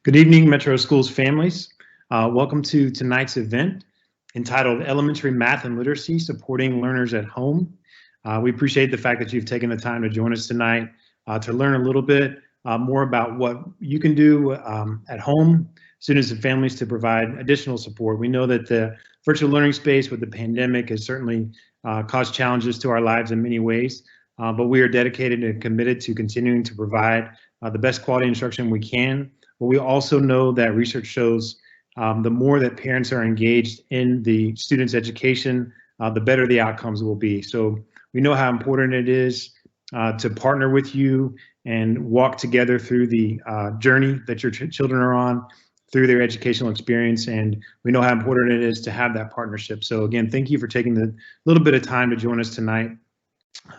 Good evening, Metro Schools families. Welcome to tonight's event entitled Elementary Math and Literacy Supporting Learners at Home. We appreciate the fact that you've taken the time to join us tonight to learn a little bit more about what you can do at home, students and families, to provide additional support. We know that the virtual learning space with the pandemic has certainly caused challenges to our lives in many ways, but we are dedicated and committed to continuing to provide the best quality instruction we can. But we also know that research shows the more that parents are engaged in the students' education, the better the outcomes will be. So we know how important it is to partner with you and walk together through the journey that your children are on, through their educational experience, and we know how important it is to have that partnership. So again, thank you for taking the little bit of time to join us tonight.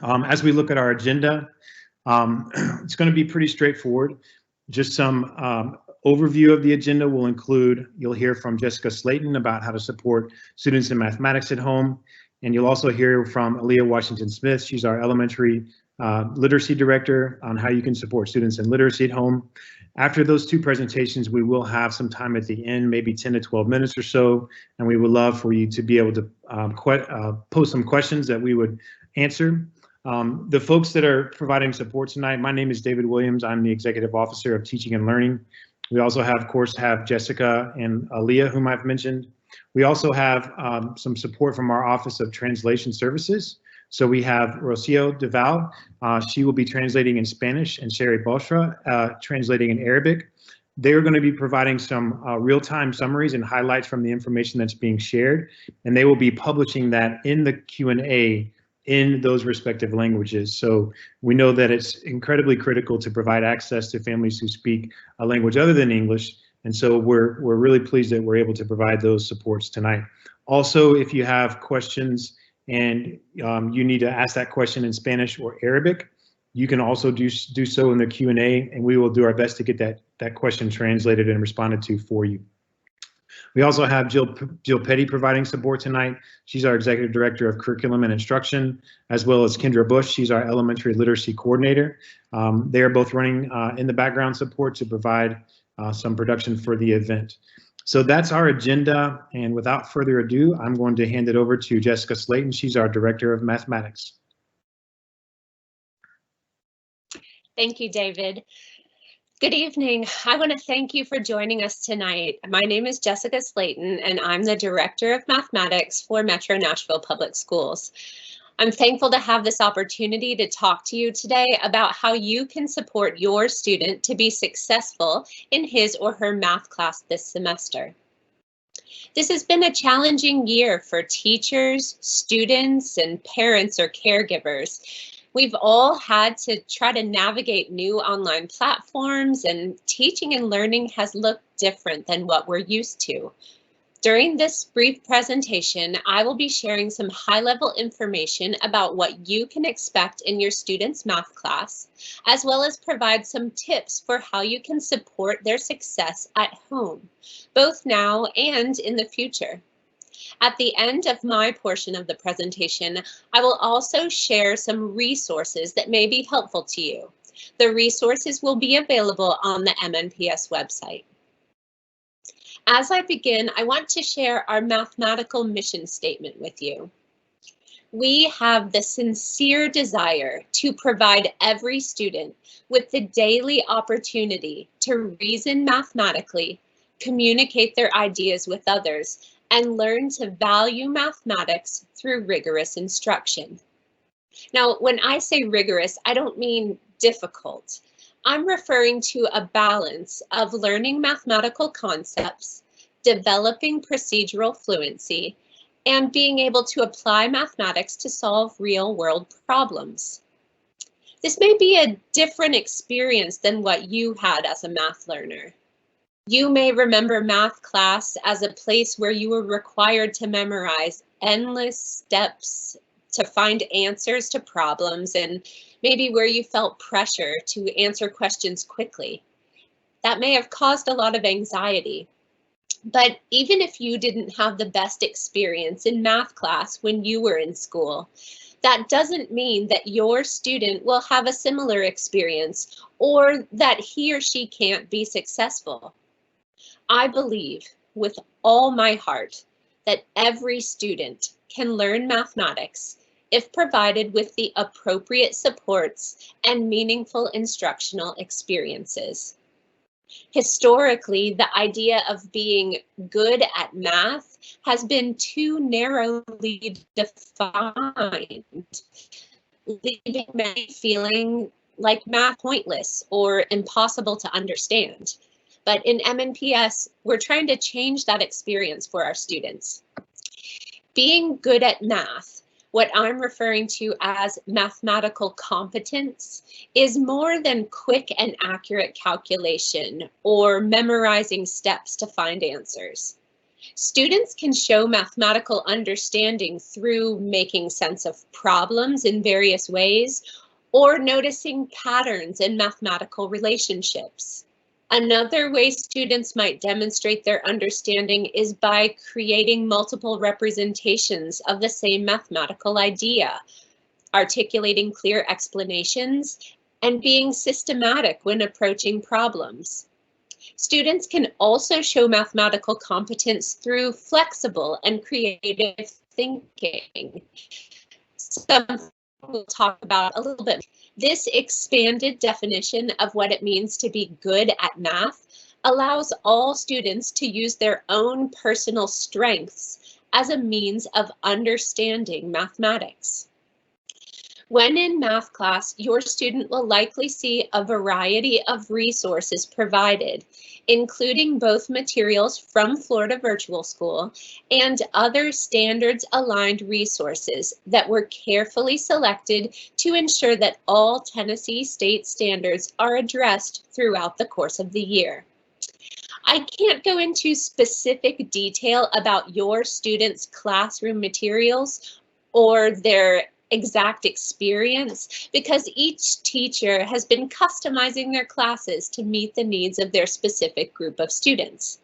As we look at our agenda, it's going to be pretty straightforward. Just some overview of the agenda will include, you'll hear from Jessica Slayton about how to support students in mathematics at home. And you'll also hear from Aaliyah Washington-Smith. She's our elementary literacy director, on how you can support students in literacy at home. After those two presentations, we will have some time at the end, maybe 10 to 12 minutes or so. And we would love for you to be able to post some questions that we would answer. The folks that are providing support tonight, my name is David Williams. I'm the Executive Officer of Teaching and Learning. We also of course, have Jessica and Aaliyah, whom I've mentioned. We also have some support from our Office of Translation Services. So we have Rocio Deval. She will be translating in Spanish, and Sherry Balshra translating in Arabic. They're going to be providing some real-time summaries and highlights from the information that's being shared, and they will be publishing that in the Q&A in those respective languages. So we know that it's incredibly critical to provide access to families who speak a language other than English. And so we're really pleased that we're able to provide those supports tonight. Also, if you have questions and you need to ask that question in Spanish or Arabic, you can also do so in the Q&A, and we will do our best to get that question translated and responded to for you. We also have Jill Petty providing support tonight. She's our Executive Director of Curriculum and Instruction, as well as Kendra Bush. She's our Elementary Literacy Coordinator. They are both running in the background support to provide some production for the event. So that's our agenda, and without further ado, I'm going to hand it over to Jessica Slayton. She's our Director of Mathematics. Thank you, David. Good evening. I want to thank you for joining us tonight. My name is Jessica Slayton, and I'm the Director of Mathematics for Metro Nashville Public Schools. I'm thankful to have this opportunity to talk to you today about how you can support your student to be successful in his or her math class this semester. This has been a challenging year for teachers, students, and parents or caregivers. We've all had to try to navigate new online platforms, and teaching and learning has looked different than what we're used to. During this brief presentation, I will be sharing some high-level information about what you can expect in your students' math class, as well as provide some tips for how you can support their success at home, both now and in the future. At the end of my portion of the presentation, I will also share some resources that may be helpful to you. The resources will be available on the MNPS website. As I begin, I want to share our mathematical mission statement with you. We have the sincere desire to provide every student with the daily opportunity to reason mathematically, communicate their ideas with others, and learn to value mathematics through rigorous instruction. Now, when I say rigorous, I don't mean difficult. I'm referring to a balance of learning mathematical concepts, developing procedural fluency, and being able to apply mathematics to solve real-world problems. This may be a different experience than what you had as a math learner. You may remember math class as a place where you were required to memorize endless steps to find answers to problems, and maybe where you felt pressure to answer questions quickly. That may have caused a lot of anxiety. But even if you didn't have the best experience in math class when you were in school, that doesn't mean that your student will have a similar experience or that he or she can't be successful. I believe with all my heart that every student can learn mathematics if provided with the appropriate supports and meaningful instructional experiences. Historically, the idea of being good at math has been too narrowly defined, leaving many feeling like math pointless or impossible to understand. But in MNPS, we're trying to change that experience for our students. Being good at math, what I'm referring to as mathematical competence, is more than quick and accurate calculation or memorizing steps to find answers. Students can show mathematical understanding through making sense of problems in various ways or noticing patterns in mathematical relationships. Another way students might demonstrate their understanding is by creating multiple representations of the same mathematical idea, articulating clear explanations, and being systematic when approaching problems. Students can also show mathematical competence through flexible and creative thinking. Something we'll talk about a little bit. This expanded definition of what it means to be good at math allows all students to use their own personal strengths as a means of understanding mathematics. When in math class, your student will likely see a variety of resources provided, including both materials from Florida Virtual School and other standards-aligned resources that were carefully selected to ensure that all Tennessee state standards are addressed throughout the course of the year. I can't go into specific detail about your students' classroom materials or their exact experience because each teacher has been customizing their classes to meet the needs of their specific group of students.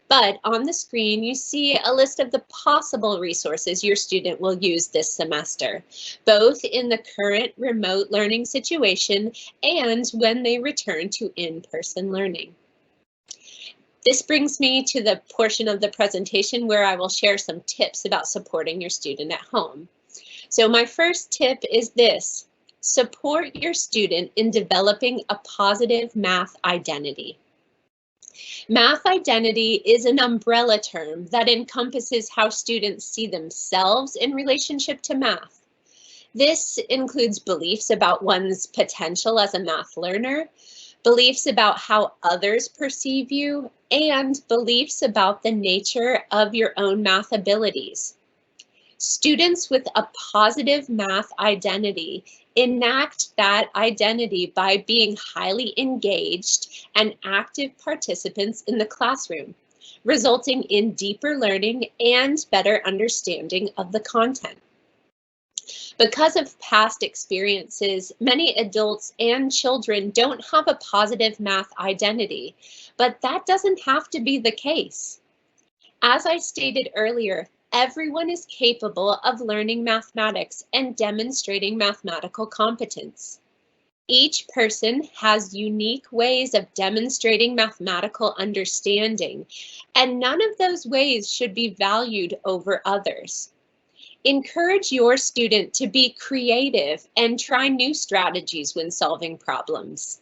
But on the screen, you see a list of the possible resources your student will use this semester, both in the current remote learning situation and when they return to in-person learning. This brings me to the portion of the presentation where I will share some tips about supporting your student at home. So my first tip is this: support your student in developing a positive math identity. Math identity is an umbrella term that encompasses how students see themselves in relationship to math. This includes beliefs about one's potential as a math learner, beliefs about how others perceive you, and beliefs about the nature of your own math abilities. Students with a positive math identity enact that identity by being highly engaged and active participants in the classroom, resulting in deeper learning and better understanding of the content. Because of past experiences, many adults and children don't have a positive math identity, but that doesn't have to be the case. As I stated earlier, everyone is capable of learning mathematics and demonstrating mathematical competence. Each person has unique ways of demonstrating mathematical understanding, and none of those ways should be valued over others. Encourage your student to be creative and try new strategies when solving problems.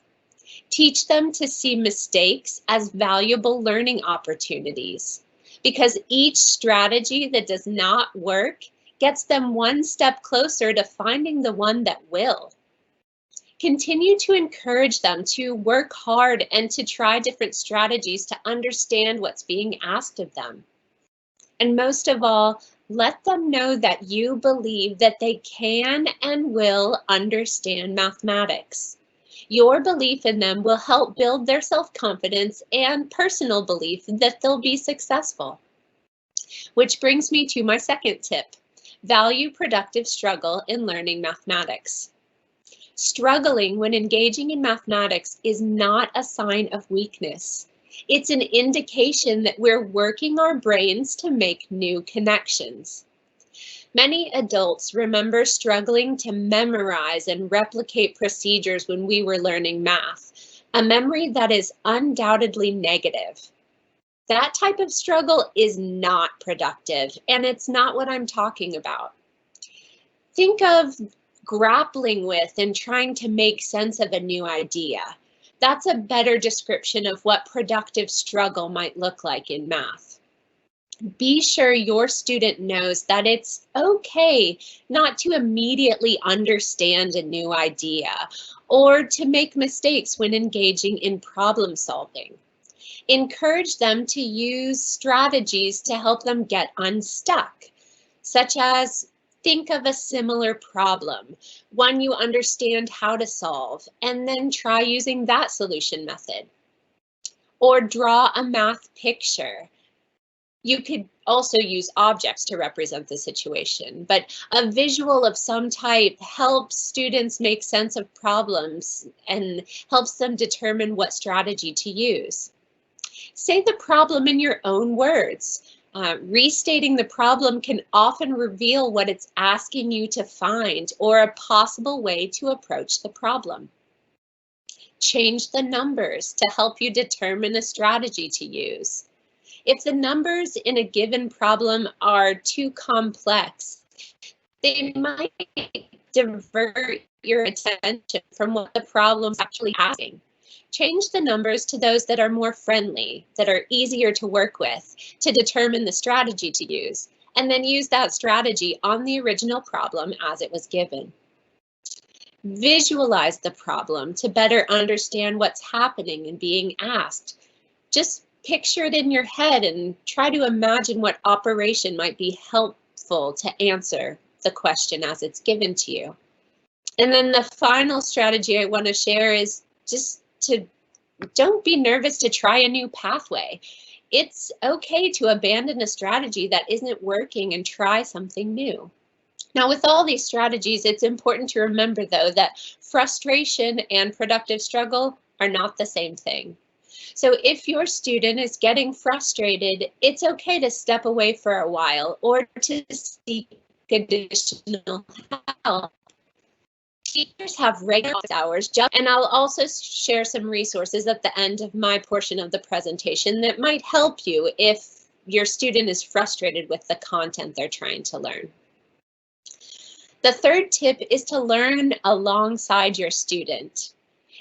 Teach them to see mistakes as valuable learning opportunities, because each strategy that does not work gets them one step closer to finding the one that will. Continue to encourage them to work hard and to try different strategies to understand what's being asked of them. And most of all, let them know that you believe that they can and will understand mathematics. Your belief in them will help build their self-confidence and personal belief that they'll be successful. Which brings me to my second tip: value productive struggle in learning mathematics. Struggling when engaging in mathematics is not a sign of weakness. It's an indication that we're working our brains to make new connections. Many adults remember struggling to memorize and replicate procedures when we were learning math, a memory that is undoubtedly negative. That type of struggle is not productive, and it's not what I'm talking about. Think of grappling with and trying to make sense of a new idea. That's a better description of what productive struggle might look like in math. Be sure your student knows that it's okay not to immediately understand a new idea or to make mistakes when engaging in problem solving. Encourage them to use strategies to help them get unstuck, such as think of a similar problem, one you understand how to solve, and then try using that solution method. Or draw a math picture. You could also use objects to represent the situation, but a visual of some type helps students make sense of problems and helps them determine what strategy to use. Say the problem in your own words. Restating the problem can often reveal what it's asking you to find or a possible way to approach the problem. Change the numbers to help you determine a strategy to use. If the numbers in a given problem are too complex, they might divert your attention from what the problem's actually asking. Change the numbers to those that are more friendly, that are easier to work with, to determine the strategy to use, and then use that strategy on the original problem as it was given. Visualize the problem to better understand what's happening and being asked. Just picture it in your head and try to imagine what operation might be helpful to answer the question as it's given to you. And then the final strategy I want to share is just to don't be nervous to try a new pathway. It's okay to abandon a strategy that isn't working and try something new. Now, with all these strategies, it's important to remember, though, that frustration and productive struggle are not the same thing. So if your student is getting frustrated, it's okay to step away for a while or to seek additional help. Teachers have regular hours, and I'll also share some resources at the end of my portion of the presentation that might help you if your student is frustrated with the content they're trying to learn. The third tip is to learn alongside your student.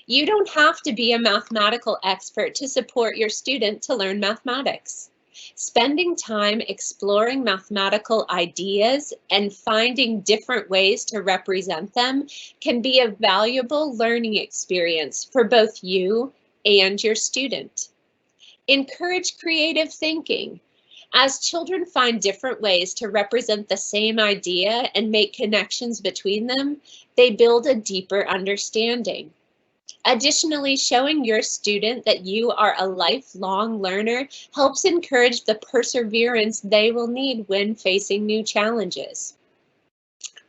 You don't have to be a mathematical expert to support your student to learn mathematics. Spending time exploring mathematical ideas and finding different ways to represent them can be a valuable learning experience for both you and your student. Encourage creative thinking. As children find different ways to represent the same idea and make connections between them, they build a deeper understanding. Additionally, showing your student that you are a lifelong learner helps encourage the perseverance they will need when facing new challenges.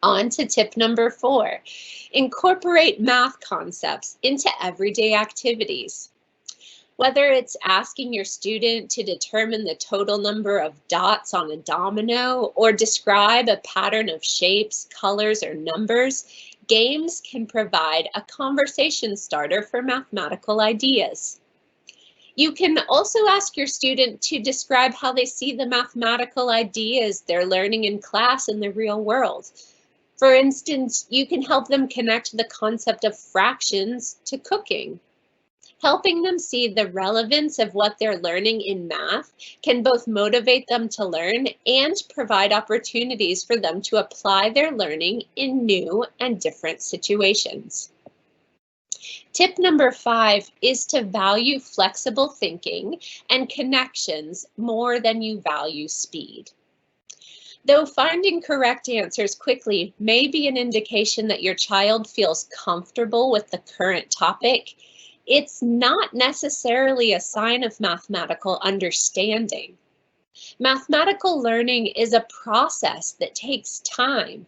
On to tip number 4, incorporate math concepts into everyday activities. Whether it's asking your student to determine the total number of dots on a domino or describe a pattern of shapes, colors, or numbers, games can provide a conversation starter for mathematical ideas. You can also ask your student to describe how they see the mathematical ideas they're learning in class in the real world. For instance, you can help them connect the concept of fractions to cooking. Helping them see the relevance of what they're learning in math can both motivate them to learn and provide opportunities for them to apply their learning in new and different situations. Tip number 5 is to value flexible thinking and connections more than you value speed. Though finding correct answers quickly may be an indication that your child feels comfortable with the current topic, it's not necessarily a sign of mathematical understanding. Mathematical learning is a process that takes time.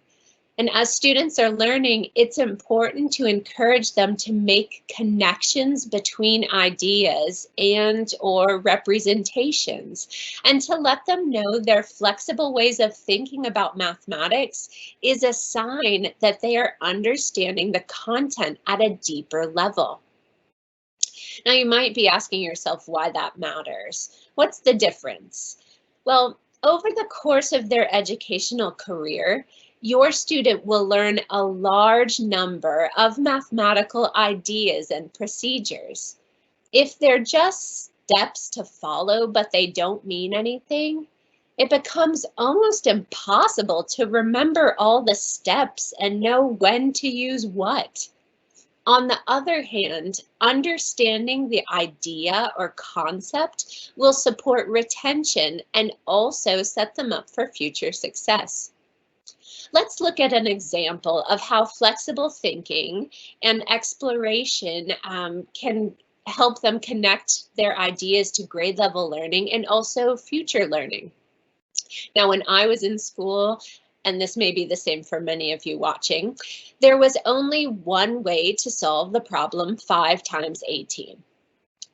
And as students are learning, it's important to encourage them to make connections between ideas and/or representations, and to let them know their flexible ways of thinking about mathematics is a sign that they are understanding the content at a deeper level. Now, you might be asking yourself why that matters. What's the difference? Well, over the course of their educational career, your student will learn a large number of mathematical ideas and procedures. If they're just steps to follow, but they don't mean anything, it becomes almost impossible to remember all the steps and know when to use what. On the other hand, understanding the idea or concept will support retention and also set them up for future success. Let's look at an example of how flexible thinking and exploration can help them connect their ideas to grade level learning and also future learning. Now, when I was in school, and this may be the same for many of you watching, there was only one way to solve the problem 5 times 18.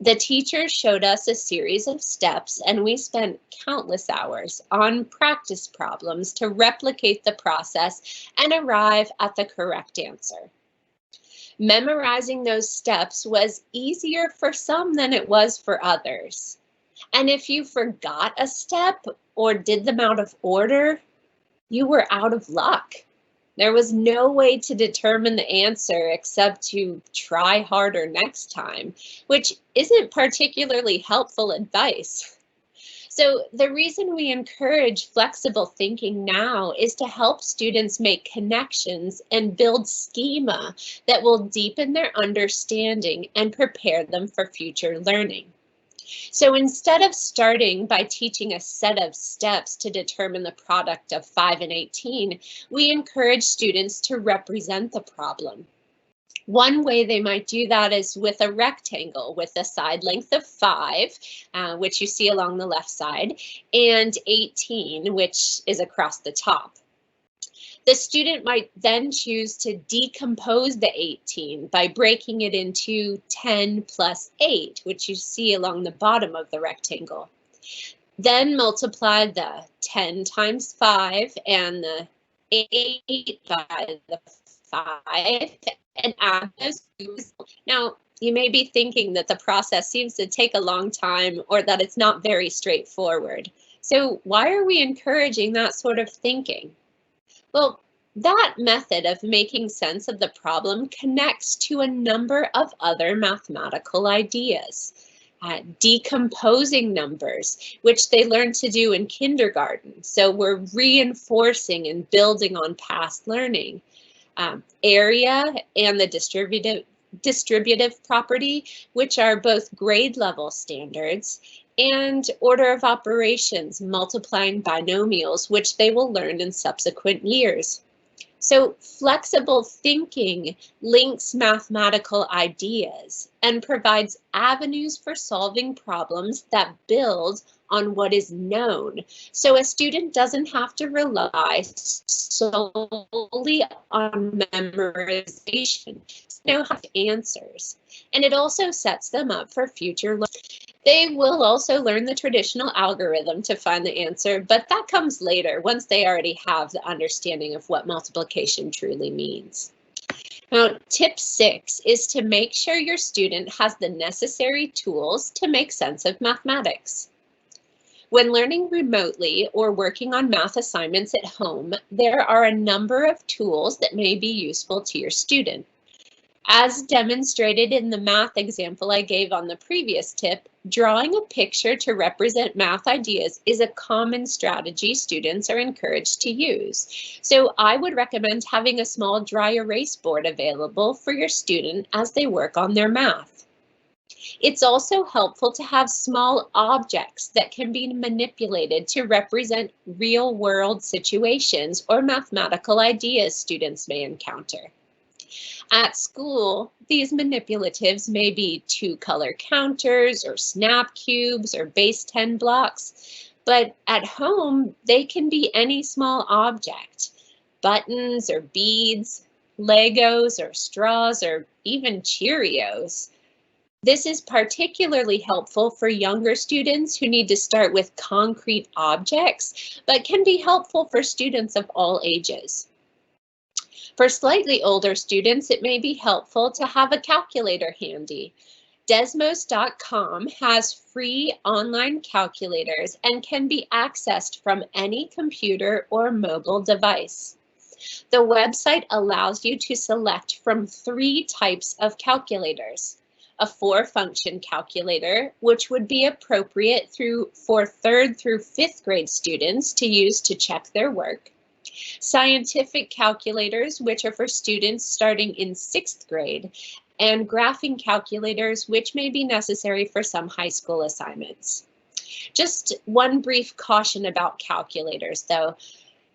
The teacher showed us a series of steps, and we spent countless hours on practice problems to replicate the process and arrive at the correct answer. Memorizing those steps was easier for some than it was for others. And if you forgot a step or did them out of order, you were out of luck. There was no way to determine the answer except to try harder next time, which isn't particularly helpful advice. So the reason we encourage flexible thinking now is to help students make connections and build schema that will deepen their understanding and prepare them for future learning. So instead of starting by teaching a set of steps to determine the product of 5 and 18, we encourage students to represent the problem. One way they might do that is with a rectangle with a side length of 5, which you see along the left side, and 18, which is across the top. The student might then choose to decompose the 18 by breaking it into 10 plus 8, which you see along the bottom of the rectangle. Then multiply the 10 times 5 and the 8 by the 5 and add those two. Now, you may be thinking that the process seems to take a long time or that it's not very straightforward. So why are we encouraging that sort of thinking? Well, that method of making sense of the problem connects to a number of other mathematical ideas. Decomposing numbers, which they learned to do in kindergarten. So we're reinforcing and building on past learning. Area and the distributive property, which are both grade level standards, and order of operations, multiplying binomials, which they will learn in subsequent years. So flexible thinking links mathematical ideas and provides avenues for solving problems that build on what is known. So a student doesn't have to rely solely on memorization to know how to answers. And it also sets them up for future learning. They will also learn the traditional algorithm to find the answer, but that comes later once they already have the understanding of what multiplication truly means. Now, tip 6 is to make sure your student has the necessary tools to make sense of mathematics. When learning remotely or working on math assignments at home, there are a number of tools that may be useful to your student. As demonstrated in the math example I gave on the previous tip, drawing a picture to represent math ideas is a common strategy students are encouraged to use. So I would recommend having a small dry erase board available for your student as they work on their math. It's also helpful to have small objects that can be manipulated to represent real-world situations or mathematical ideas students may encounter. At school, these manipulatives may be 2-color counters or snap cubes or base 10 blocks, but at home, they can be any small object, buttons or beads, Legos or straws, or even Cheerios. This is particularly helpful for younger students who need to start with concrete objects, but can be helpful for students of all ages. For slightly older students, it may be helpful to have a calculator handy. Desmos.com has free online calculators and can be accessed from any computer or mobile device. The website allows you to select from 3 types of calculators: a 4-function calculator, which would be appropriate for 3rd through 5th grade students to use to check their work; scientific calculators, which are for students starting in 6th grade; and graphing calculators, which may be necessary for some high school assignments. Just one brief caution about calculators, though.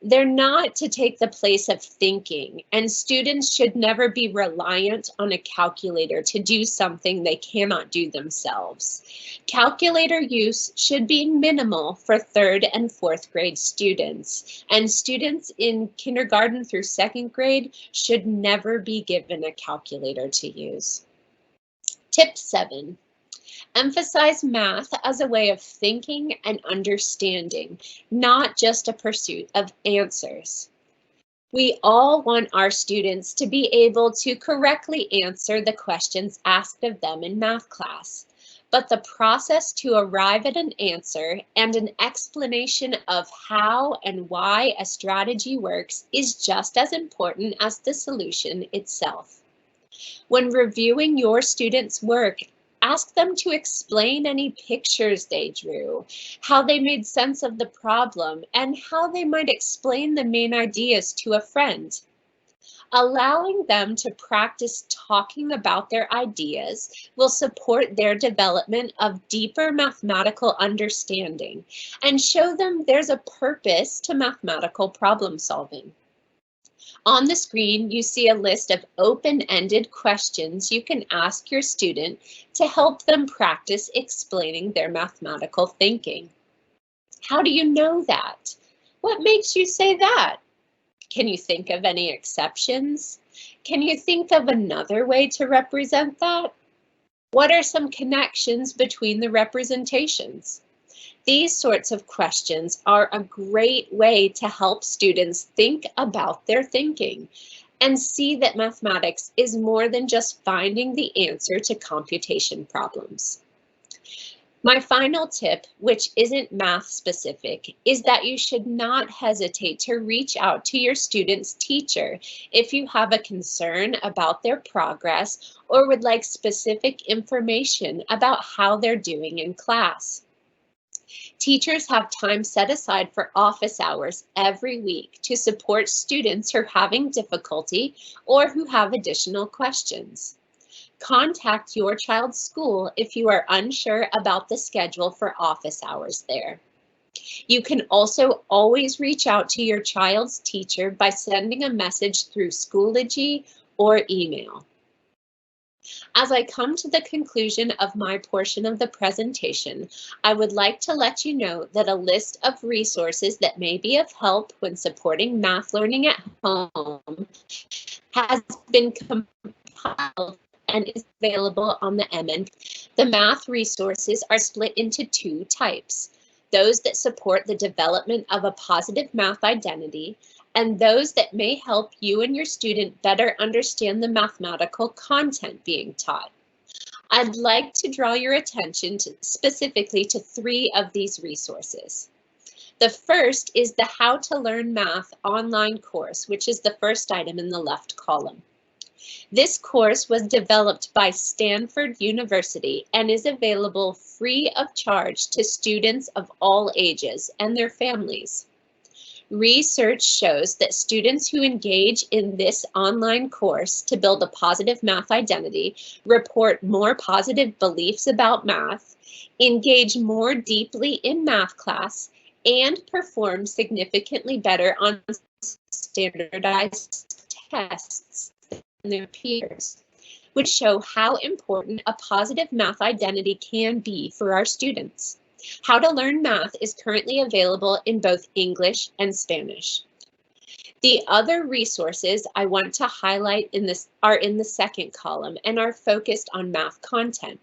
They're not to take the place of thinking, and students should never be reliant on a calculator to do something they cannot do themselves. Calculator use should be minimal for 3rd and 4th grade students, and students in kindergarten through 2nd grade should never be given a calculator to use. Tip 7. Emphasize math as a way of thinking and understanding, not just a pursuit of answers. We all want our students to be able to correctly answer the questions asked of them in math class, but the process to arrive at an answer and an explanation of how and why a strategy works is just as important as the solution itself. When reviewing your students' work, ask them to explain any pictures they drew, how they made sense of the problem, and how they might explain the main ideas to a friend. Allowing them to practice talking about their ideas will support their development of deeper mathematical understanding and show them there's a purpose to mathematical problem solving. On the screen, you see a list of open-ended questions you can ask your student to help them practice explaining their mathematical thinking. How do you know that? What makes you say that? Can you think of any exceptions? Can you think of another way to represent that? What are some connections between the representations? These sorts of questions are a great way to help students think about their thinking and see that mathematics is more than just finding the answer to computation problems. My final tip, which isn't math specific, is that you should not hesitate to reach out to your student's teacher if you have a concern about their progress or would like specific information about how they're doing in class. Teachers have time set aside for office hours every week to support students who are having difficulty or who have additional questions. Contact your child's school if you are unsure about the schedule for office hours there. You can also always reach out to your child's teacher by sending a message through Schoology or email. As I come to the conclusion of my portion of the presentation, I would like to let you know that a list of resources that may be of help when supporting math learning at home has been compiled and is available on the MN. The math resources are split into 2 types: those that support the development of a positive math identity, and those that may help you and your student better understand the mathematical content being taught. I'd like to draw your attention specifically to 3 of these resources. The first is the How to Learn Math online course, which is the first item in the left column. This course was developed by Stanford University and is available free of charge to students of all ages and their families. Research shows that students who engage in this online course to build a positive math identity report more positive beliefs about math, engage more deeply in math class, and perform significantly better on standardized tests than their peers, which show how important a positive math identity can be for our students. How to Learn Math is currently available in both English and Spanish. The other resources I want to highlight are in the second column and are focused on math content.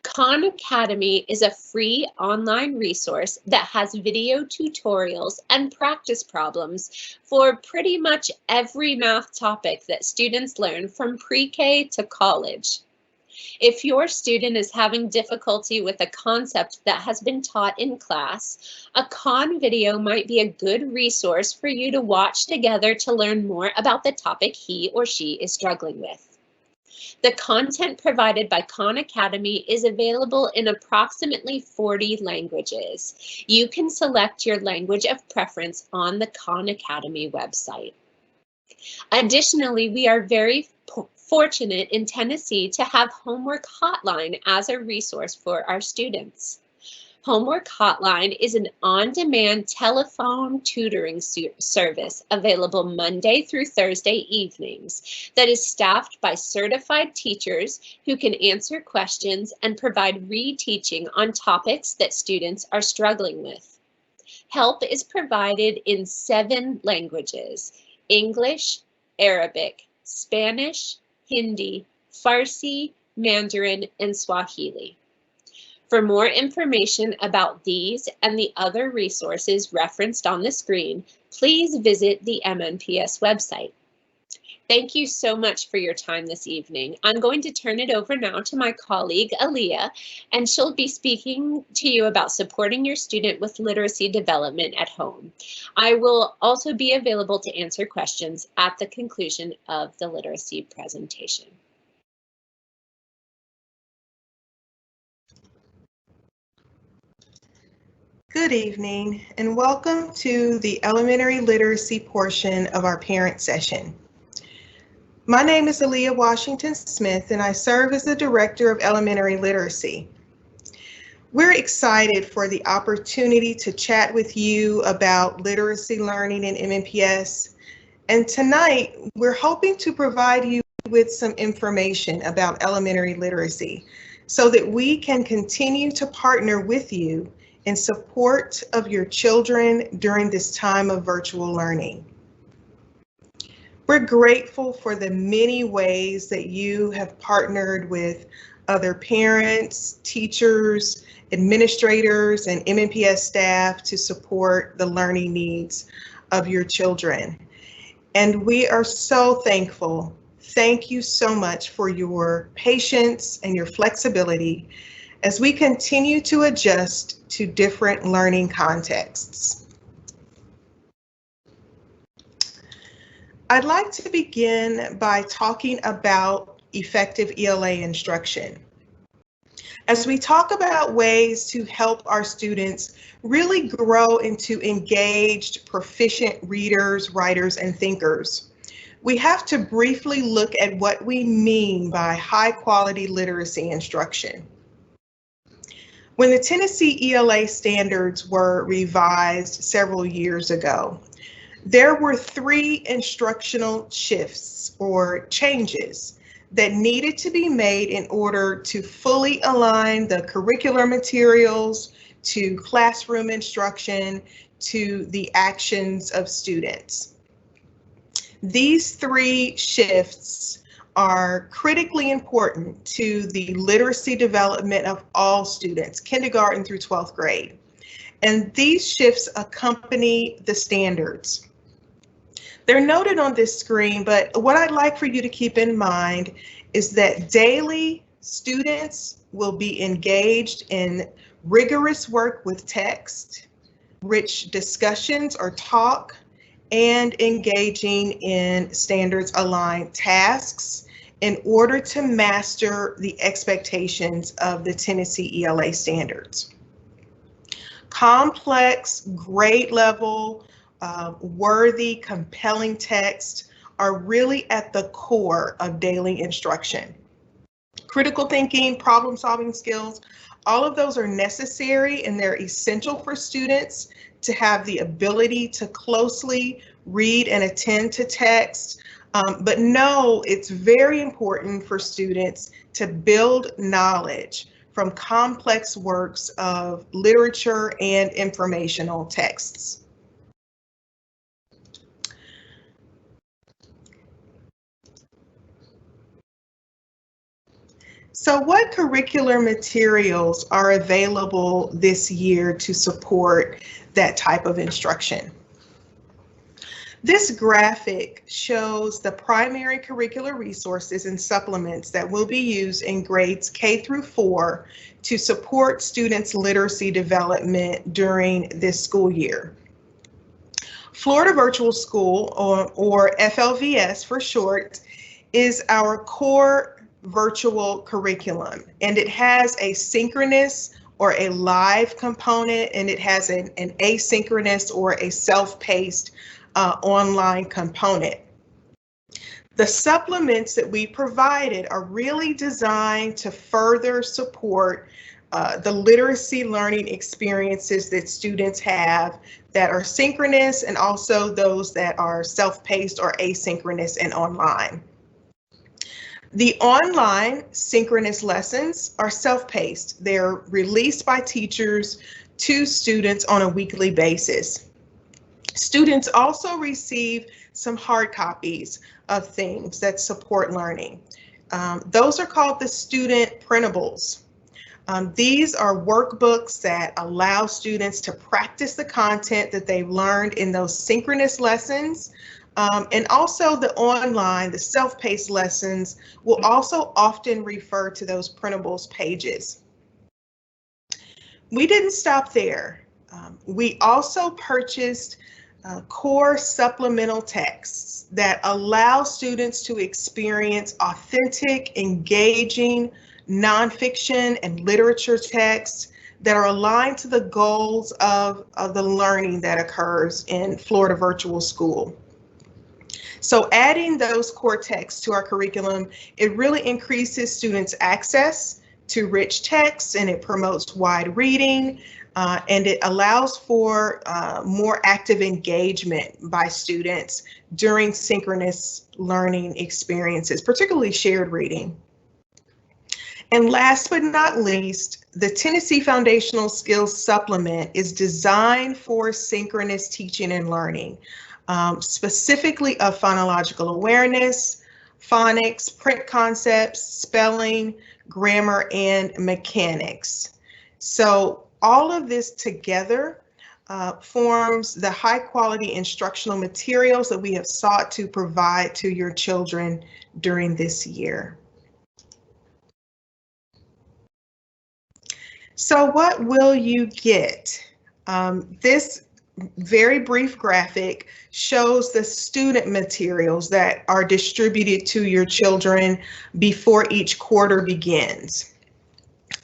Khan Academy is a free online resource that has video tutorials and practice problems for pretty much every math topic that students learn from pre-K to college. If your student is having difficulty with a concept that has been taught in class, a Khan video might be a good resource for you to watch together to learn more about the topic he or she is struggling with. The content provided by Khan Academy is available in approximately 40 languages. You can select your language of preference on the Khan Academy website. Additionally, we are very fortunate in Tennessee to have Homework Hotline as a resource for our students. Homework Hotline is an on-demand telephone tutoring service available Monday through Thursday evenings that is staffed by certified teachers who can answer questions and provide reteaching on topics that students are struggling with. Help is provided in 7 languages: English, Arabic, Spanish, Hindi, Farsi, Mandarin, and Swahili. For more information about these and the other resources referenced on the screen, please visit the MNPS website. Thank you so much for your time this evening. I'm going to turn it over now to my colleague, Aaliyah, and she'll be speaking to you about supporting your student with literacy development at home. I will also be available to answer questions at the conclusion of the literacy presentation. Good evening and welcome to the elementary literacy portion of our parent session. My name is Aaliyah Washington Smith and I serve as the Director of Elementary Literacy. We're excited for the opportunity to chat with you about literacy learning in MNPS, and tonight we're hoping to provide you with some information about elementary literacy so that we can continue to partner with you in support of your children during this time of virtual learning. We're grateful for the many ways that you have partnered with other parents, teachers, administrators, and MNPS staff to support the learning needs of your children. And we are so thankful. Thank you so much for your patience and your flexibility as we continue to adjust to different learning contexts. I'd like to begin by talking about effective ELA instruction. As we talk about ways to help our students really grow into engaged, proficient readers, writers, and thinkers, we have to briefly look at what we mean by high-quality literacy instruction. When the Tennessee ELA standards were revised several years ago, there were 3 instructional shifts or changes that needed to be made in order to fully align the curricular materials to classroom instruction to the actions of students. These 3 shifts are critically important to the literacy development of all students, kindergarten through 12th grade. And these shifts accompany the standards. They're noted on this screen, but what I'd like for you to keep in mind is that daily students will be engaged in rigorous work with text, rich discussions or talk, and engaging in standards-aligned tasks in order to master the expectations of the Tennessee ELA standards. Complex, grade level, worthy, compelling text are really at the core of daily instruction. Critical thinking, problem-solving skills, all of those are necessary and they're essential for students to have the ability to closely read and attend to text. But no, it's very important for students to build knowledge from complex works of literature and informational texts. So what curricular materials are available this year to support that type of instruction? This graphic shows the primary curricular resources and supplements that will be used in grades K through 4 to support students' literacy development during this school year. Florida Virtual School, or FLVS for short, is our core virtual curriculum, and it has a synchronous or a live component, and it has an asynchronous or a self-paced online component. The supplements that we provided are really designed to further support the literacy learning experiences that students have that are synchronous, and also those that are self-paced or asynchronous and online. The online synchronous lessons are self-paced. They're released by teachers to students on a weekly basis. Students also receive some hard copies of things that support learning. Those are called the student printables. These are workbooks that allow students to practice the content that they've learned in those synchronous lessons. And also the online, the self-paced lessons will also often refer to those printables pages. We didn't stop there. We also purchased core supplemental texts that allow students to experience authentic, engaging, nonfiction and literature texts that are aligned to the goals of the learning that occurs in Florida Virtual School. So adding those core texts to our curriculum, it really increases students' access to rich texts, and it promotes wide reading, and it allows for more active engagement by students during synchronous learning experiences, particularly shared reading. And last but not least, the Tennessee Foundational Skills Supplement is designed for synchronous teaching and learning, specifically of phonological awareness, phonics, print concepts, spelling, grammar, and mechanics. So all of this together forms the high quality instructional materials that we have sought to provide to your children during this year. So what will you get? This very brief graphic shows the student materials that are distributed to your children before each quarter begins.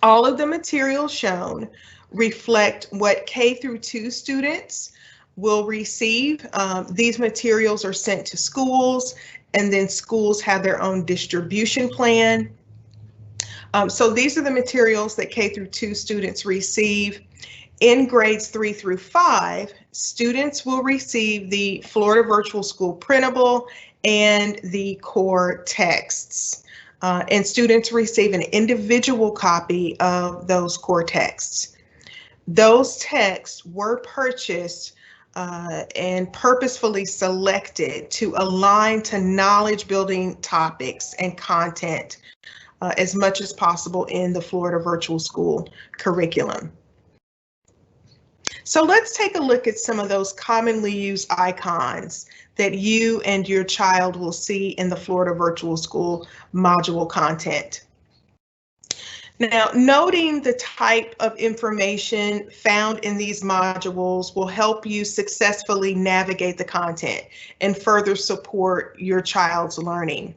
All of the materials shown reflect what K through 2 students will receive. These materials are sent to schools, and then schools have their own distribution plan. So these are the materials that K through 2 students receive. In grades 3 through 5, students will receive the Florida Virtual School printable and the core texts. And students receive an individual copy of those core texts. Those texts were purchased and purposefully selected to align to knowledge building topics and content as much as possible in the Florida Virtual School curriculum. So let's take a look at some of those commonly used icons that you and your child will see in the Florida Virtual School module content. Now, noting the type of information found in these modules will help you successfully navigate the content and further support your child's learning.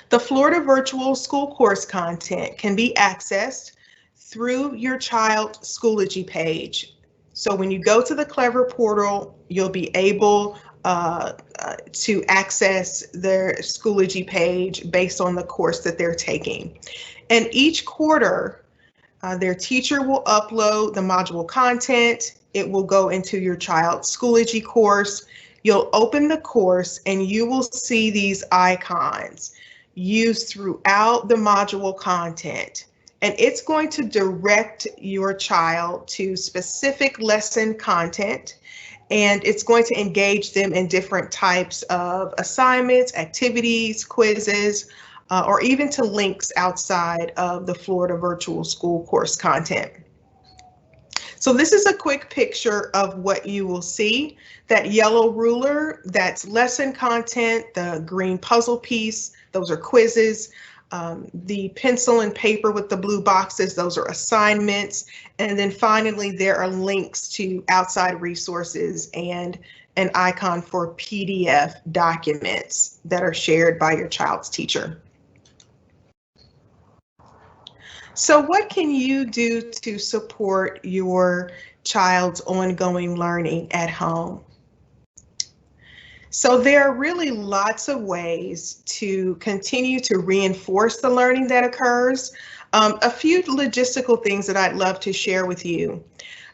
The Florida Virtual School course content can be accessed through your child's Schoology page. So when you go to the Clever portal, you'll be able to access their Schoology page based on the course that they're taking. And each quarter, their teacher will upload the module content. It will go into your child's Schoology course. You'll open the course and you will see these icons used throughout the module content. And it's going to direct your child to specific lesson content, and it's going to engage them in different types of assignments, activities, quizzes, or even to links outside of the Florida Virtual School course content. So this is a quick picture of what you will see. That yellow ruler, that's lesson content. The green puzzle piece, those are quizzes. The pencil and paper with the blue boxes, those are assignments. And then finally, there are links to outside resources and an icon for PDF documents that are shared by your child's teacher. So what can you do to support your child's ongoing learning at home? So there are really lots of ways to continue to reinforce the learning that occurs. A few logistical things that I'd love to share with you.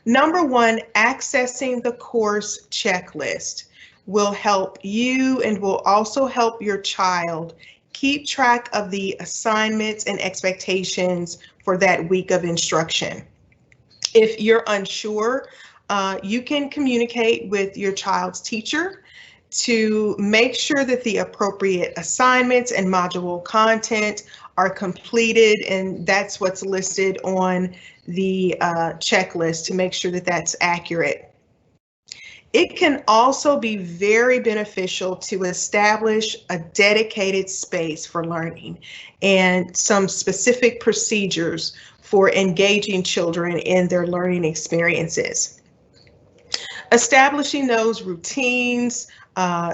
Number one, accessing the course checklist will help you and will also help your child keep track of the assignments and expectations for that week of instruction. If you're unsure, you can communicate with your child's teacher to make sure that the appropriate assignments and module content are completed, and that's what's listed on the checklist to make sure that that's accurate. It can also be very beneficial to establish a dedicated space for learning and some specific procedures for engaging children in their learning experiences. Establishing those routines,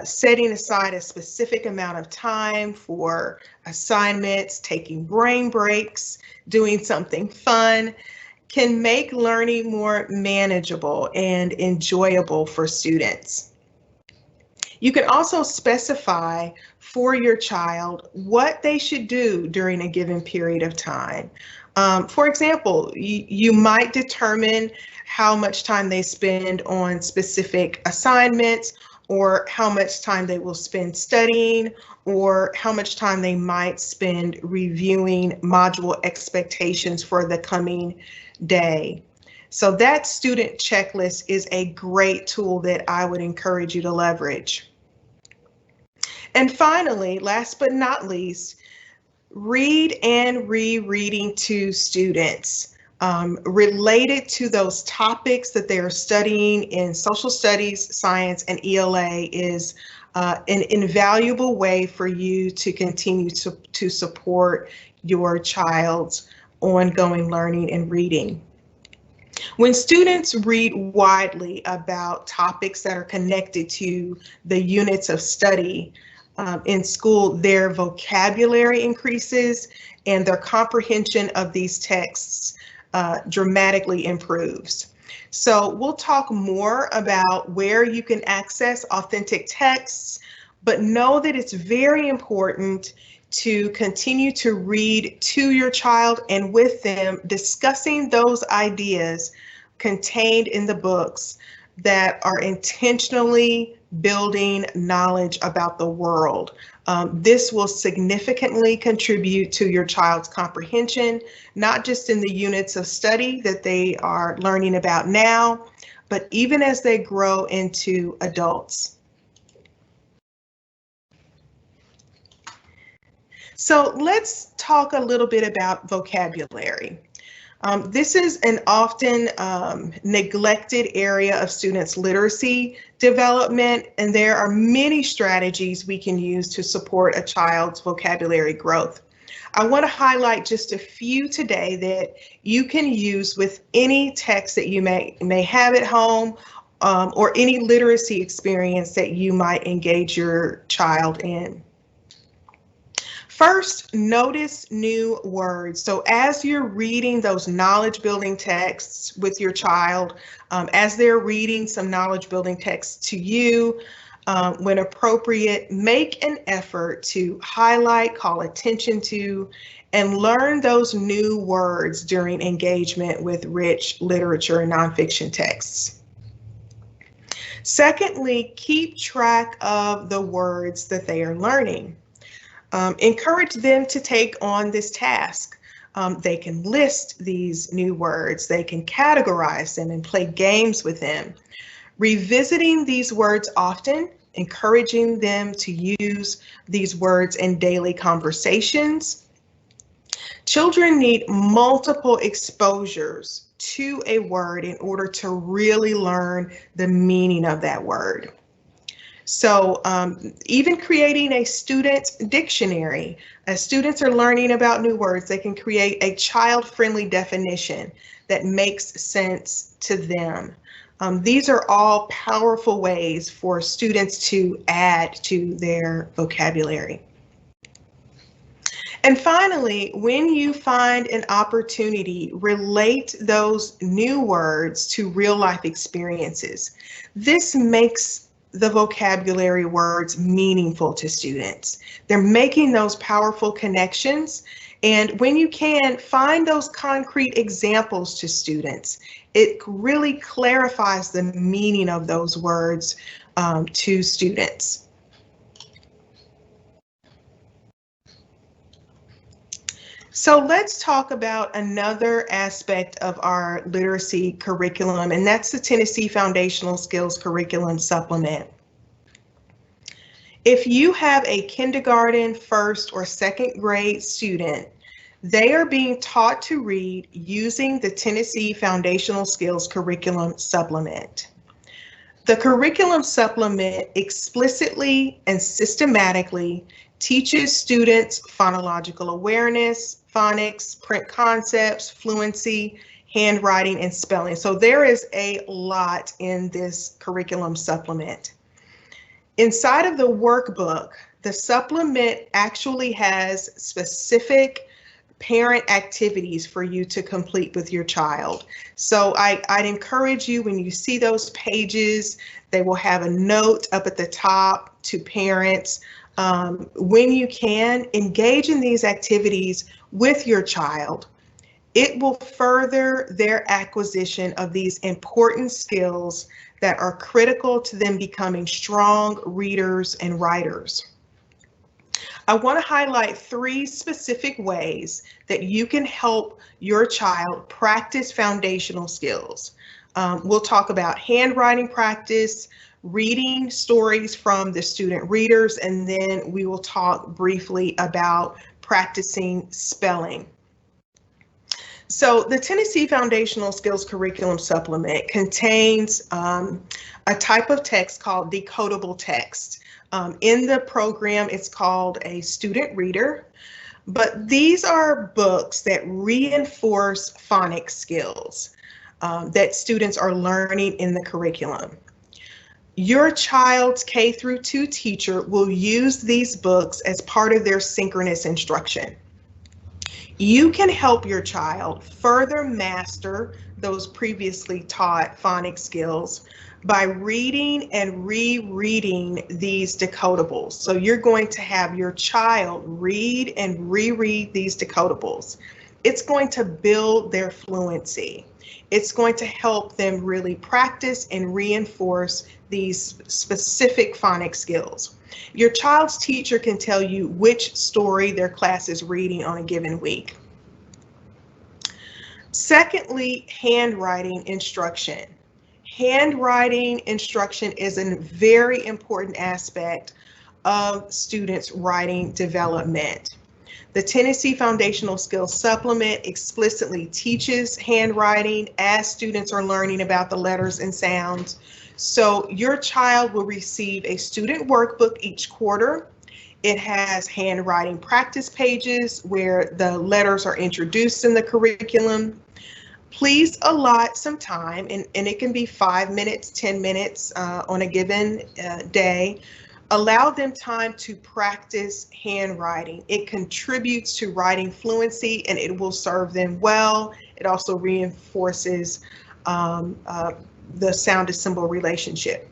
setting aside a specific amount of time for assignments, taking brain breaks, doing something fun, can make learning more manageable and enjoyable for students. You can also specify for your child what they should do during a given period of time. For example, you might determine how much time they spend on specific assignments, or how much time they will spend studying, or how much time they might spend reviewing module expectations for the coming day. So that student checklist is a great tool that I would encourage you to leverage. And finally, last but not least, read and rereading to students related to those topics that they are studying in social studies, science, and ELA is an invaluable way for you to continue to support your child's ongoing learning and reading. When students read widely about topics that are connected to the units of study in school, their vocabulary increases and their comprehension of these texts dramatically improves. So we'll talk more about where you can access authentic texts, but know that it's very important to continue to read to your child and with them, discussing those ideas contained in the books that are intentionally building knowledge about the world. This will significantly contribute to your child's comprehension, not just in the units of study that they are learning about now, but even as they grow into adults. So let's talk a little bit about vocabulary. This is an often neglected area of students' literacy development, and there are many strategies we can use to support a child's vocabulary growth. I want to highlight just a few today that you can use with any text that you may have at home or any literacy experience that you might engage your child in. First, notice new words. So as you're reading those knowledge building texts with your child, as they're reading some knowledge building texts to you, when appropriate, make an effort to highlight, call attention to, and learn those new words during engagement with rich literature and nonfiction texts. Secondly, keep track of the words that they are learning. Encourage them to take on this task. They can list these new words, they can categorize them and play games with them. Revisiting these words often, encouraging them to use these words in daily conversations. Children need multiple exposures to a word in order to really learn the meaning of that word. So even creating a student dictionary, as students are learning about new words, they can create a child-friendly definition that makes sense to them. These are all powerful ways for students to add to their vocabulary. And finally, when you find an opportunity, relate those new words to real life experiences. This makes the vocabulary words meaningful to students. They're making those powerful connections. And when you can, find those concrete examples to students. It really clarifies the meaning of those words to students. So let's talk about another aspect of our literacy curriculum, and that's the Tennessee Foundational Skills Curriculum Supplement. If you have a kindergarten, first, or second grade student, they are being taught to read using the Tennessee Foundational Skills Curriculum Supplement. The curriculum supplement explicitly and systematically teaches students phonological awareness, phonics, print concepts, fluency, handwriting, and spelling. So there is a lot in this curriculum supplement. Inside of the workbook, the supplement actually has specific parent activities for you to complete with your child. So I'd encourage you, when you see those pages, they will have a note up at the top to parents. When you can, engage in these activities with your child. It will further their acquisition of these important skills that are critical to them becoming strong readers and writers. I want to highlight 3 specific ways that you can help your child practice foundational skills. We'll talk about handwriting practice, reading stories from the student readers, and then we will talk briefly about practicing spelling. So the Tennessee Foundational Skills Curriculum Supplement contains a type of text called decodable text. In the program, it's called a student reader, but these are books that reinforce phonics skills that students are learning in the curriculum. Your child's K through 2 teacher will use these books as part of their synchronous instruction. You can help your child further master those previously taught phonics skills by reading and rereading these decodables. So you're going to have your child read and reread these decodables. It's going to build their fluency. It's going to help them really practice and reinforce these specific phonics skills. Your child's teacher can tell you which story their class is reading on a given week. Secondly, handwriting instruction. Handwriting instruction is a very important aspect of students' writing development. The Tennessee Foundational Skills Supplement explicitly teaches handwriting as students are learning about the letters and sounds. So your child will receive a student workbook each quarter. It has handwriting practice pages where the letters are introduced in the curriculum. Please allot some time, and it can be 5 minutes, 10 minutes on a given day. Allow them time to practice handwriting. It contributes to writing fluency and it will serve them well. It also reinforces the sound to symbol relationship.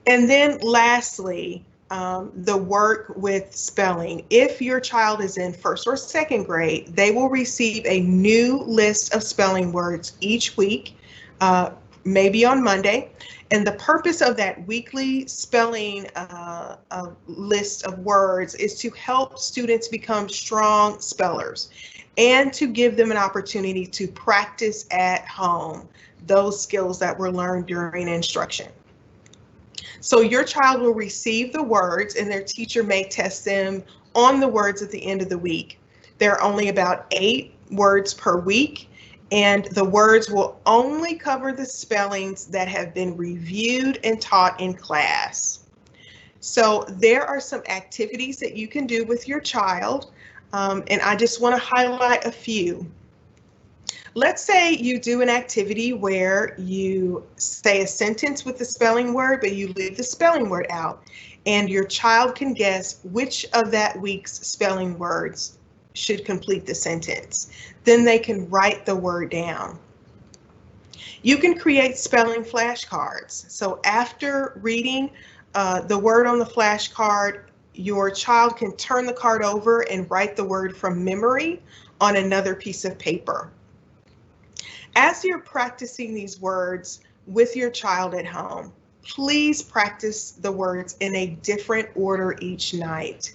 And then lastly, the work with spelling. If your child is in first or second grade, they will receive a new list of spelling words each week, maybe on Monday. And the purpose of that weekly spelling list of words is to help students become strong spellers and to give them an opportunity to practice at home those skills that were learned during instruction. So your child will receive the words and their teacher may test them on the words at the end of the week. There are only about 8 words per week, and the words will only cover the spellings that have been reviewed and taught in class. So there are some activities that you can do with your child, and I just want to highlight a few. Let's say you do an activity where you say a sentence with the spelling word, but you leave the spelling word out, and your child can guess which of that week's spelling words should complete the sentence. Then they can write the word down. You can create spelling flashcards. So after reading the word on the flashcard, your child can turn the card over and write the word from memory on another piece of paper. As you're practicing these words with your child at home, please practice the words in a different order each night.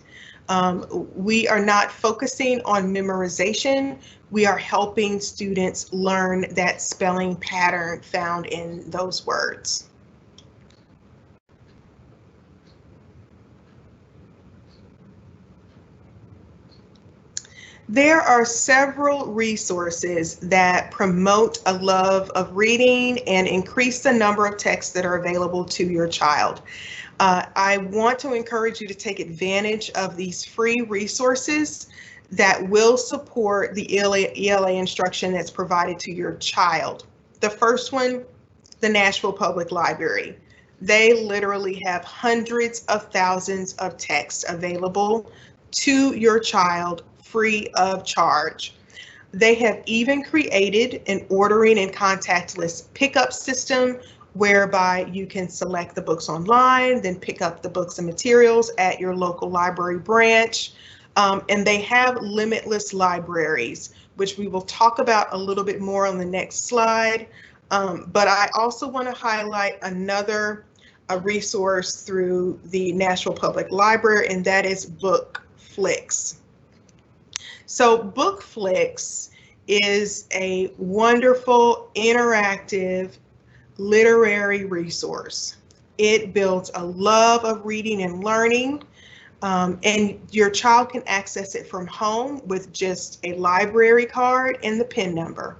We are not focusing on memorization. We are helping students learn that spelling pattern found in those words. There are several resources that promote a love of reading and increase the number of texts that are available to your child. I want to encourage you to take advantage of these free resources that will support the ELA instruction that's provided to your child. The first one, the Nashville Public Library. They literally have hundreds of thousands of texts available to your child free of charge. They have even created an ordering and contactless pickup system whereby you can select the books online, then pick up the books and materials at your local library branch. And they have limitless libraries, which we will talk about a little bit more on the next slide. But I also want to highlight another resource through the Nashville Public Library, and that is BookFlix. So BookFlix is a wonderful, interactive, literary resource. It builds a love of reading and learning, and your child can access it from home with just a library card and the PIN number.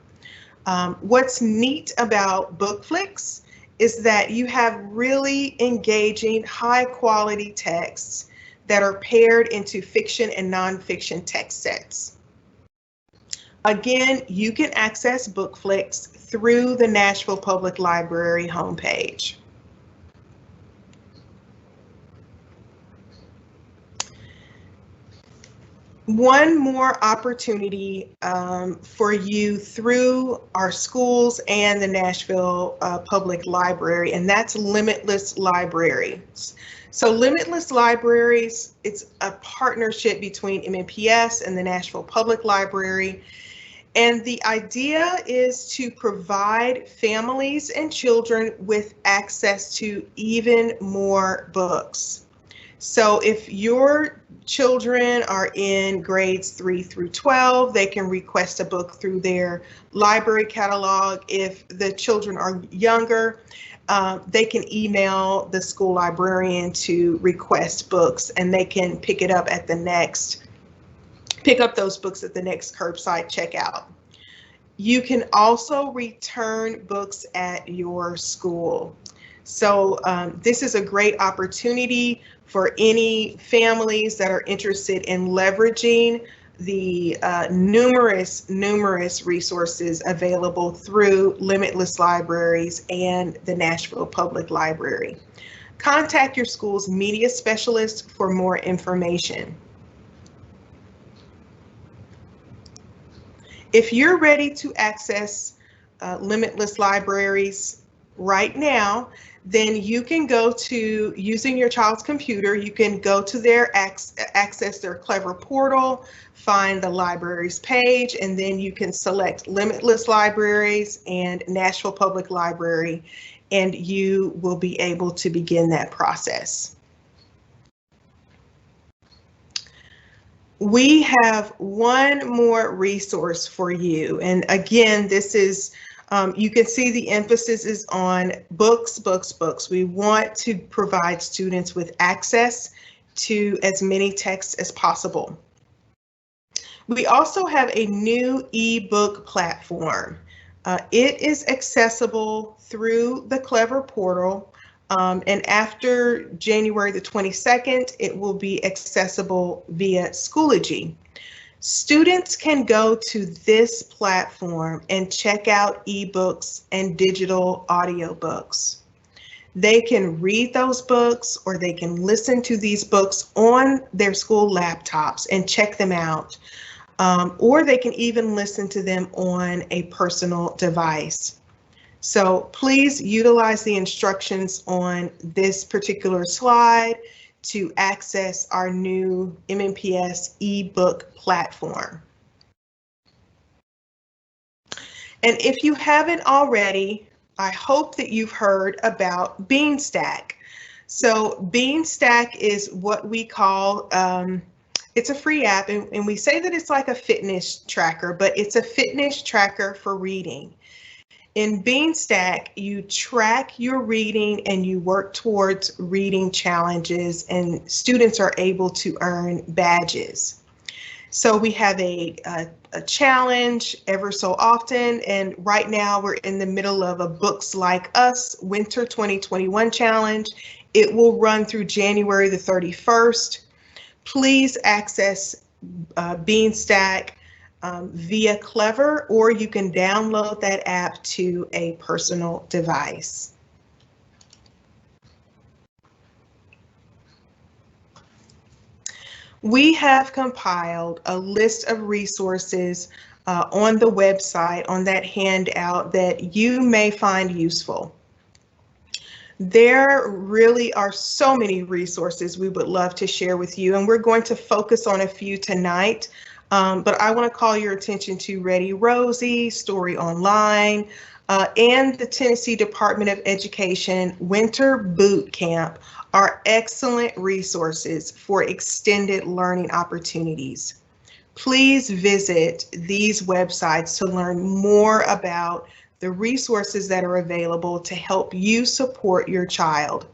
What's neat about BookFlix is that you have really engaging, high quality texts that are paired into fiction and nonfiction text sets. Again, you can access BookFlix through the Nashville Public Library homepage. One more opportunity for you through our schools and the Nashville Public Library, and that's Limitless Libraries. So Limitless Libraries, it's a partnership between MNPS and the Nashville Public Library. And the idea is to provide families and children with access to even more books. So if your children are in grades 3 through 12, they can request a book through their library catalog. If the children are younger, they can email the school librarian to request books, and they can pick up those books at the next curbside checkout. You can also return books at your school. So this is a great opportunity for any families that are interested in leveraging the numerous resources available through Limitless Libraries and the Nashville Public Library. Contact your school's media specialist for more information. If you're ready to access Limitless Libraries right now, then you can go to, using your child's computer, you can go to their access their Clever portal, find the libraries page, and then you can select Limitless Libraries and Nashville Public Library, and you will be able to begin that process. We have one more resource for you, and again, this is you can see the emphasis is on books, books, books. We want to provide students with access to as many texts as possible. We also have a new ebook platform. It is accessible through the Clever portal, and after January the 22nd, it will be accessible via Schoology. Students can go to this platform and check out ebooks and digital audiobooks. They can read those books, or they can listen to these books on their school laptops and check them out. Or they can even listen to them on a personal device. So please utilize the instructions on this particular slide to access our new MNPS ebook platform. And if you haven't already, I hope that you've heard about Beanstack. So Beanstack is what we call, it's a free app, and we say that it's like a fitness tracker, but it's a fitness tracker for reading. In Beanstack, you track your reading and you work towards reading challenges, and students are able to earn badges. So we have a challenge ever so often, and right now we're in the middle of a Books Like Us Winter 2021 challenge. It will run through January the 31st. Please access Beanstack via Clever, or you can download that app to a personal device. We have compiled a list of resources on the website, on that handout, that you may find useful. There really are so many resources we would love to share with you, and we're going to focus on a few tonight. But I want to call your attention to Ready Rosie, Story Online, and the Tennessee Department of Education Winter Boot Camp are excellent resources for extended learning opportunities. Please visit these websites to learn more about the resources that are available to help you support your child.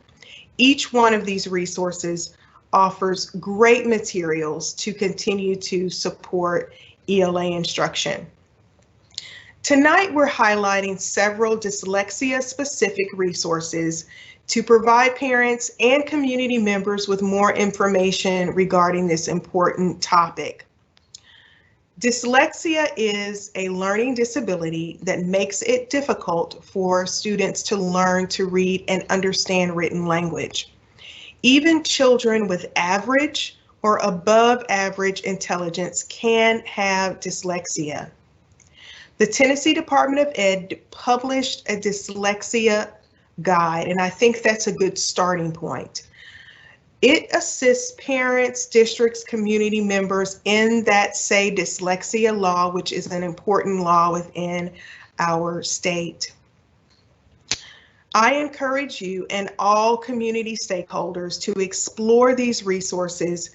Each one of these resources offers great materials to continue to support ELA instruction. Tonight, we're highlighting several dyslexia-specific resources to provide parents and community members with more information regarding this important topic. Dyslexia is a learning disability that makes it difficult for students to learn to read and understand written language. Even children with average or above average intelligence can have dyslexia. The Tennessee Department of Ed published a dyslexia guide, and I think that's a good starting point. It assists parents, districts, community members in that Say Dyslexia law, which is an important law within our state. I encourage you and all community stakeholders to explore these resources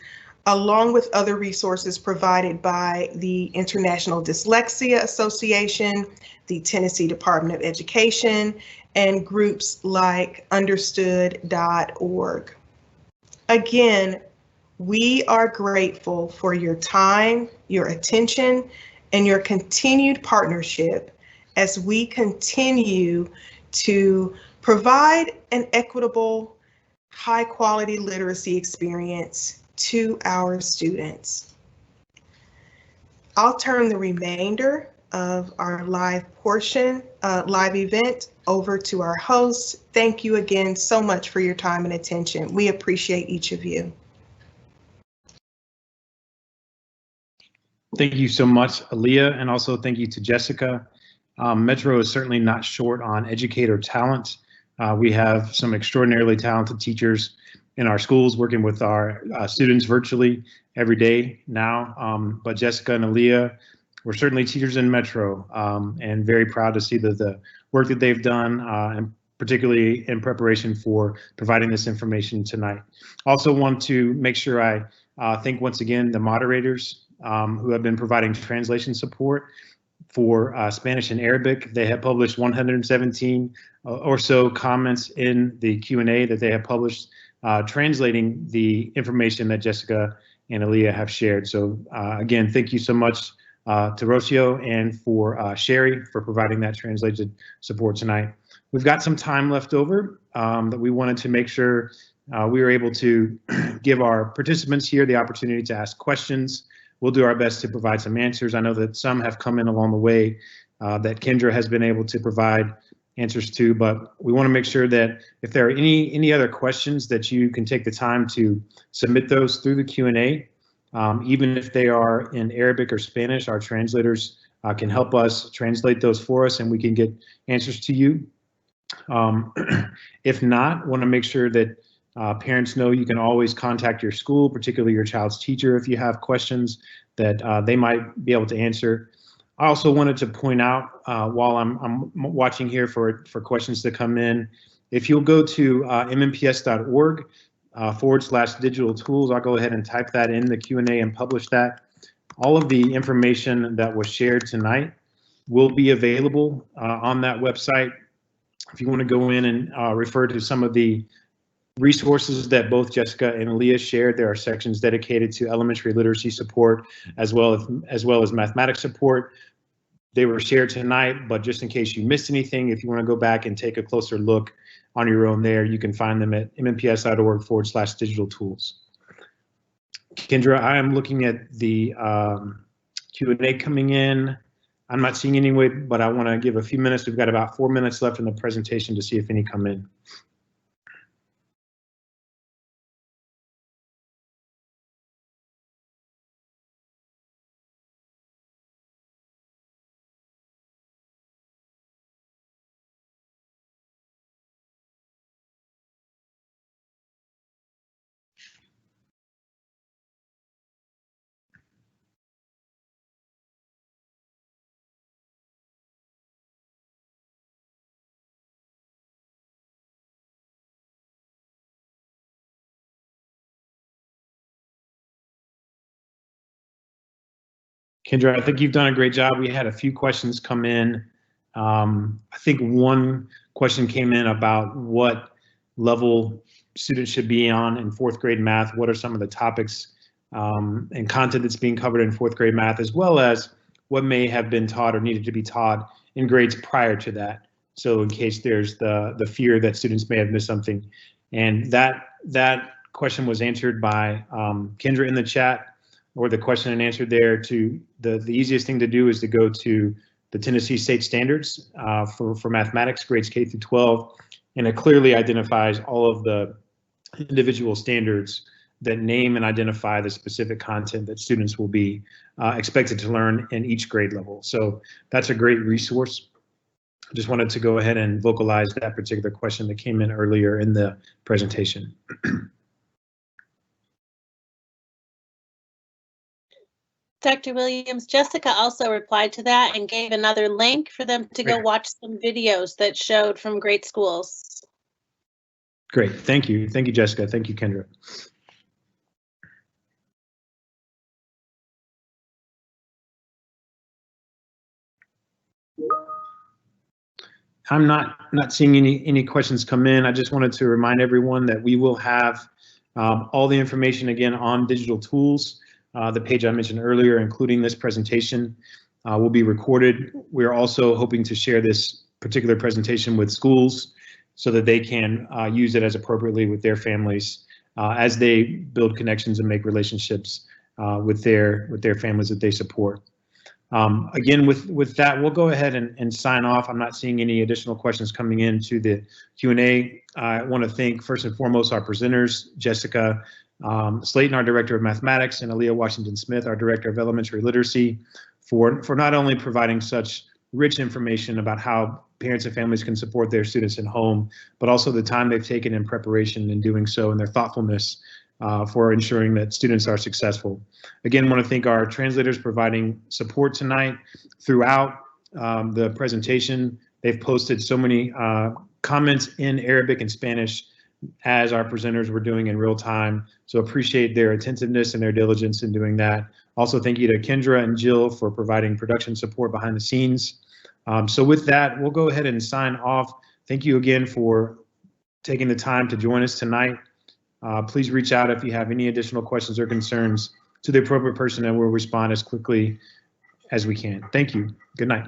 along with other resources provided by the International Dyslexia Association, the Tennessee Department of Education, and groups like understood.org. Again, we are grateful for your time, your attention, and your continued partnership as we continue to provide an equitable, high-quality literacy experience to our students. I'll turn the remainder of our live event over to our host. Thank you again so much for your time and attention. We appreciate each of you. Thank you so much, Aaliyah, and also thank you to Jessica. Metro is certainly not short on educator talent. We have some extraordinarily talented teachers in our schools working with our students virtually every day now. But Jessica and Aaliyah, we're certainly teachers in Metro, and very proud to see the work that they've done, and particularly in preparation for providing this information tonight. Also want to make sure I thank once again the moderators who have been providing translation support for Spanish and Arabic. They have published 117 or so comments in the Q&A that they have published, translating the information that Jessica and Aaliyah have shared. So again, thank you so much to Rocio and for Sherry for providing that translated support tonight. We've got some time left over that we wanted to make sure we were able to give our participants here the opportunity to ask questions. We'll do our best to provide some answers. I know that some have come in along the way that Kendra has been able to provide answers to, but we want to make sure that if there are any other questions that you can take the time to submit those through the Q&A. Even if they are in Arabic or Spanish, our translators can help us translate those for us and we can get answers to you. If not, want to make sure that parents know you can always contact your school, particularly your child's teacher, if you have questions that they might be able to answer. I also wanted to point out while I'm watching here for questions to come in, if you'll go to mmps.org /digital tools, I'll go ahead and type that in the Q&A and publish that. All of the information that was shared tonight will be available on that website. If you want to go in and refer to some of the resources that both Jessica and Leah shared, there are sections dedicated to elementary literacy support as well as mathematics support. They were shared tonight, but just in case you missed anything, if you want to go back and take a closer look on your own there, you can find them at mmps.org /digital tools. Kendra, I am looking at the Q&A coming in. I'm not seeing any, but I want to give a few minutes. We've got about 4 minutes left in the presentation to see if any come in. Kendra, I think you've done a great job. We had a few questions come in. I think one question came in about what level students should be on in 4th grade math. What are some of the topics and content that's being covered in 4th grade math, as well as what may have been taught or needed to be taught in grades prior to that. So in case there's the fear that students may have missed something. And that question was answered by Kendra in the chat, or the question and answer there. To the easiest thing to do is to go to the Tennessee State Standards for mathematics, grades K through 12, and it clearly identifies all of the individual standards that name and identify the specific content that students will be expected to learn in each grade level. So that's a great resource. I just wanted to go ahead and vocalize that particular question that came in earlier in the presentation. Dr. Williams, Jessica also replied to that and gave another link for them to go watch some videos that showed from great schools. Great, thank you. Thank you, Jessica. Thank you, Kendra. I'm not seeing any questions come in. I just wanted to remind everyone that we will have all the information again on digital tools. The page I mentioned earlier, including this presentation, will be recorded. We're also hoping to share this particular presentation with schools so that they can use it as appropriately with their families as they build connections and make relationships with their families that they support. Again, with that, we'll go ahead and sign off. I'm not seeing any additional questions coming into the Q&A. I want to thank first and foremost our presenters, Jessica Slayton, our Director of Mathematics, and Aaliyah Washington-Smith, our Director of Elementary Literacy, for not only providing such rich information about how parents and families can support their students at home, but also the time they've taken in preparation in doing so and their thoughtfulness for ensuring that students are successful. Again, want to thank our translators providing support tonight throughout the presentation. They've posted so many comments in Arabic and Spanish as our presenters were doing in real time. So appreciate their attentiveness and their diligence in doing that. Also, thank you to Kendra and Jill for providing production support behind the scenes. So with that, we'll go ahead and sign off. Thank you again for taking the time to join us tonight. Please reach out if you have any additional questions or concerns to the appropriate person, and we'll respond as quickly as we can. Thank you. Good night.